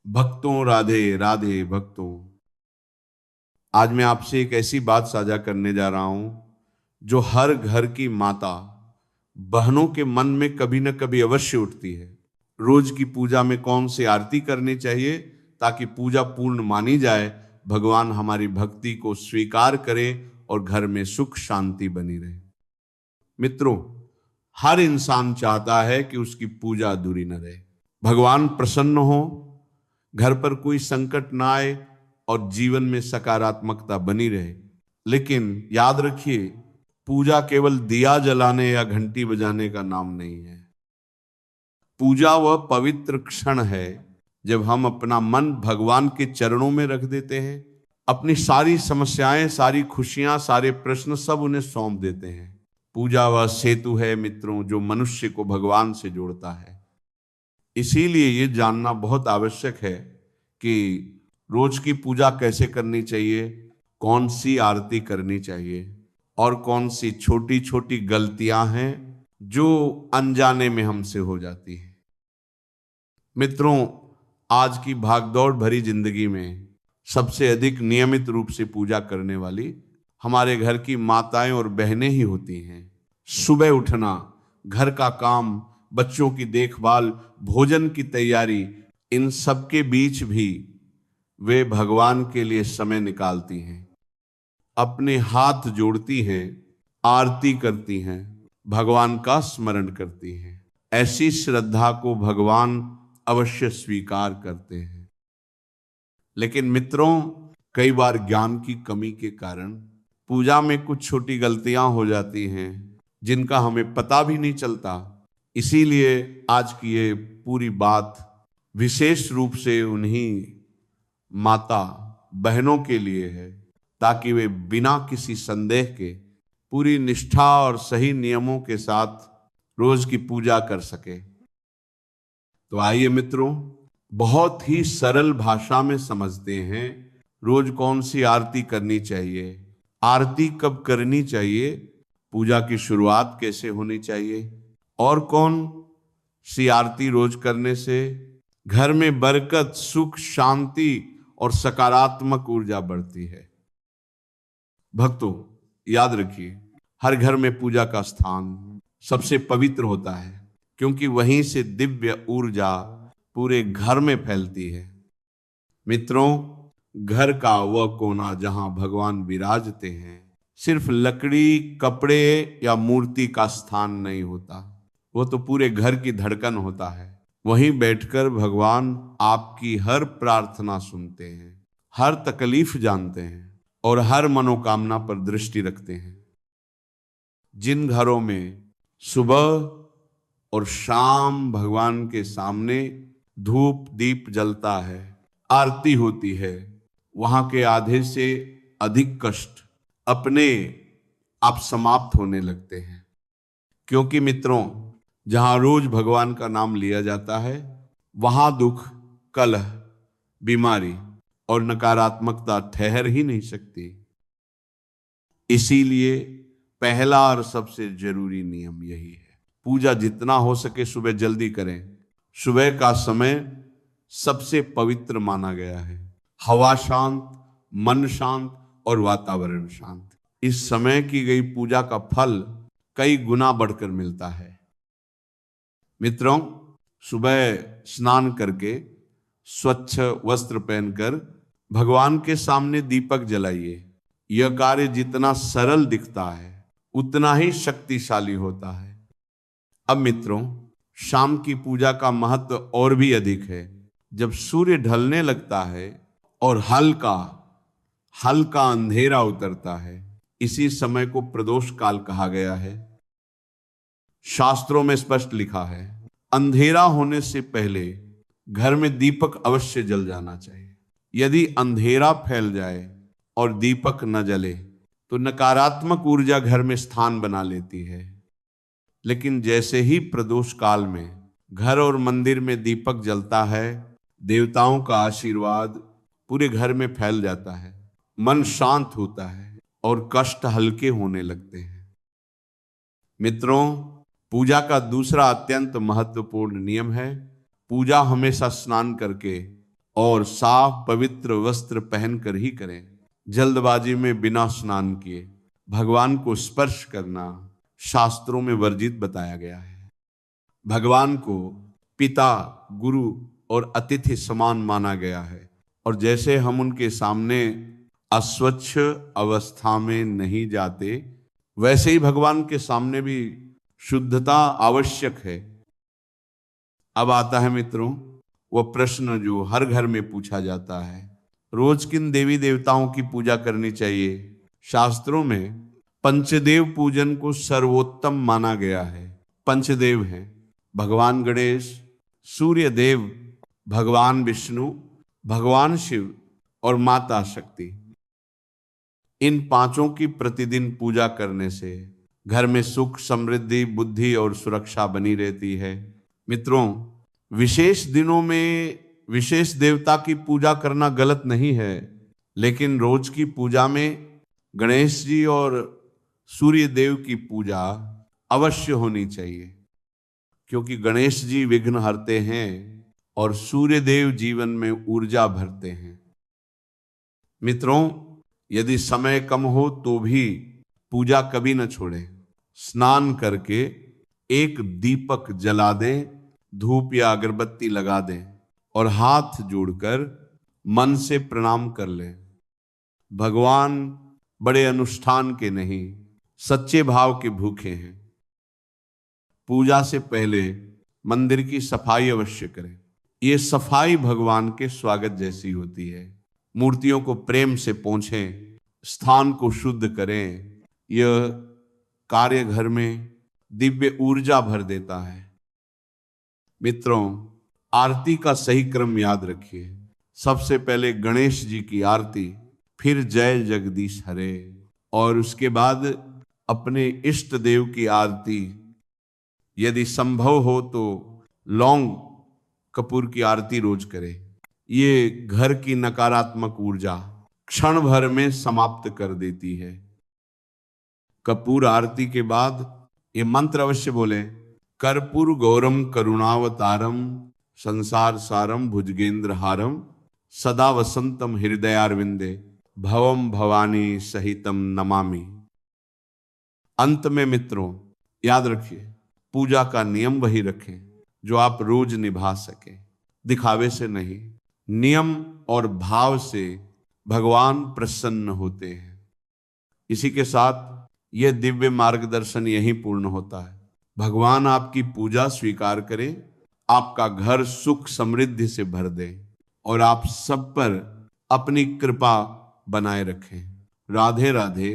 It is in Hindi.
भक्तों राधे राधे भक्तों। आज मैं आपसे एक ऐसी बात साझा करने जा रहा हूं जो हर घर की माता बहनों के मन में कभी न कभी अवश्य उठती है। रोज की पूजा में कौन सी आरती करनी चाहिए ताकि पूजा पूर्ण मानी जाए, भगवान हमारी भक्ति को स्वीकार करे और घर में सुख शांति बनी रहे। मित्रों, हर इंसान चाहता है कि उसकी पूजा अधूरी न रहे, भगवान प्रसन्न हो, घर पर कोई संकट ना आए और जीवन में सकारात्मकता बनी रहे। लेकिन याद रखिए, पूजा केवल दिया जलाने या घंटी बजाने का नाम नहीं है। पूजा वह पवित्र क्षण है जब हम अपना मन भगवान के चरणों में रख देते हैं, अपनी सारी समस्याएं, सारी खुशियां, सारे प्रश्न सब उन्हें सौंप देते हैं। पूजा वह सेतु है मित्रों जो मनुष्य को भगवान से जोड़ता है। इसीलिए ये जानना बहुत आवश्यक है कि रोज की पूजा कैसे करनी चाहिए, कौन सी आरती करनी चाहिए और कौन सी छोटी छोटी गलतियां हैं जो अनजाने में हमसे हो जाती हैं। मित्रों, आज की भागदौड़ भरी जिंदगी में सबसे अधिक नियमित रूप से पूजा करने वाली हमारे घर की माताएं और बहनें ही होती हैं। सुबह उठना, घर का काम, बच्चों की देखभाल, भोजन की तैयारी, इन सब के बीच भी वे भगवान के लिए समय निकालती हैं, अपने हाथ जोड़ती हैं, आरती करती हैं, भगवान का स्मरण करती हैं। ऐसी श्रद्धा को भगवान अवश्य स्वीकार करते हैं। लेकिन मित्रों, कई बार ज्ञान की कमी के कारण पूजा में कुछ छोटी गलतियां हो जाती हैं जिनका हमें पता भी नहीं चलता। इसीलिए आज की ये पूरी बात विशेष रूप से उन्हीं माता बहनों के लिए है ताकि वे बिना किसी संदेह के पूरी निष्ठा और सही नियमों के साथ रोज की पूजा कर सके। तो आइए मित्रों, बहुत ही सरल भाषा में समझते हैं रोज कौन सी आरती करनी चाहिए, आरती कब करनी चाहिए, पूजा की शुरुआत कैसे होनी चाहिए और कौन सी आरती रोज करने से घर में बरकत, सुख, शांति और सकारात्मक ऊर्जा बढ़ती है। भक्तों, याद रखिए, हर घर में पूजा का स्थान सबसे पवित्र होता है क्योंकि वहीं से दिव्य ऊर्जा पूरे घर में फैलती है। मित्रों, घर का वह कोना जहां भगवान विराजते हैं सिर्फ लकड़ी, कपड़े या मूर्ति का स्थान नहीं होता, वो तो पूरे घर की धड़कन होता है। वहीं बैठकर भगवान आपकी हर प्रार्थना सुनते हैं, हर तकलीफ जानते हैं और हर मनोकामना पर दृष्टि रखते हैं। जिन घरों में सुबह और शाम भगवान के सामने धूप दीप जलता है, आरती होती है, वहां के आधे से अधिक कष्ट अपने आप समाप्त होने लगते हैं। क्योंकि मित्रों, जहां रोज भगवान का नाम लिया जाता है वहां दुख, कलह, बीमारी और नकारात्मकता ठहर ही नहीं सकती। इसीलिए पहला और सबसे जरूरी नियम यही है, पूजा जितना हो सके सुबह जल्दी करें। सुबह का समय सबसे पवित्र माना गया है। हवा शांत, मन शांत और वातावरण शांत। इस समय की गई पूजा का फल कई गुना बढ़कर मिलता है। मित्रों, सुबह स्नान करके स्वच्छ वस्त्र पहनकर भगवान के सामने दीपक जलाइए। यह कार्य जितना सरल दिखता है उतना ही शक्तिशाली होता है। अब मित्रों, शाम की पूजा का महत्व और भी अधिक है। जब सूर्य ढलने लगता है और हल्का हल्का अंधेरा उतरता है, इसी समय को प्रदोष काल कहा गया है। शास्त्रों में स्पष्ट लिखा है, अंधेरा होने से पहले घर में दीपक अवश्य जल जाना चाहिए। यदि अंधेरा फैल जाए और दीपक न जले तो नकारात्मक ऊर्जा घर में स्थान बना लेती है। लेकिन जैसे ही प्रदोष काल में घर और मंदिर में दीपक जलता है, देवताओं का आशीर्वाद पूरे घर में फैल जाता है, मन शांत होता है और कष्ट हल्के होने लगते हैं। मित्रों, पूजा का दूसरा अत्यंत महत्वपूर्ण नियम है, पूजा हमेशा स्नान करके और साफ पवित्र वस्त्र पहनकर ही करें। जल्दबाजी में बिना स्नान किए भगवान को स्पर्श करना शास्त्रों में वर्जित बताया गया है। भगवान को पिता, गुरु और अतिथि समान माना गया है, और जैसे हम उनके सामने अस्वच्छ अवस्था में नहीं जाते, वैसे ही भगवान के सामने भी शुद्धता आवश्यक है। अब आता है मित्रों वह प्रश्न जो हर घर में पूछा जाता है, रोज किन देवी देवताओं की पूजा करनी चाहिए? शास्त्रों में पंचदेव पूजन को सर्वोत्तम माना गया है। पंचदेव हैं भगवान गणेश, सूर्य देव, भगवान विष्णु, भगवान शिव और माता शक्ति। इन पांचों की प्रतिदिन पूजा करने से घर में सुख, समृद्धि, बुद्धि और सुरक्षा बनी रहती है। मित्रों, विशेष दिनों में विशेष देवता की पूजा करना गलत नहीं है, लेकिन रोज की पूजा में गणेश जी और सूर्य देव की पूजा अवश्य होनी चाहिए, क्योंकि गणेश जी विघ्न हरते हैं और सूर्य देव जीवन में ऊर्जा भरते हैं। मित्रों, यदि समय कम हो तो भी पूजा कभी न छोड़ें। स्नान करके एक दीपक जला दें, धूप या अगरबत्ती लगा दें और हाथ जोड़कर मन से प्रणाम कर लें। भगवान बड़े अनुष्ठान के नहीं, सच्चे भाव के भूखे हैं। पूजा से पहले मंदिर की सफाई अवश्य करें। ये सफाई भगवान के स्वागत जैसी होती है। मूर्तियों को प्रेम से पोंछें, स्थान को शुद्ध करें। यह कार्य घर में दिव्य ऊर्जा भर देता है। मित्रों, आरती का सही क्रम याद रखिए। सबसे पहले गणेश जी की आरती, फिर जय जगदीश हरे, और उसके बाद अपने इष्ट देव की आरती। यदि संभव हो तो लौंग कपूर की आरती रोज करें। ये घर की नकारात्मक ऊर्जा क्षण भर में समाप्त कर देती है। कपूर आरती के बाद ये मंत्र अवश्य बोलें, कर्पूर गौरम करुणावतारम संसार सारम भुजगेंद्र हारम सदा वसंतम हृदयारविंदे भवम भवानी सहितम नमामि। अंत में मित्रों याद रखिए, पूजा का नियम वही रखें जो आप रोज निभा सकें, दिखावे से नहीं। नियम और भाव से भगवान प्रसन्न होते हैं। इसी के साथ यह दिव्य मार्गदर्शन यहीं पूर्ण होता है। भगवान आपकी पूजा स्वीकार करें, आपका घर सुख समृद्धि से भर दे और आप सब पर अपनी कृपा बनाए रखें। राधे राधे।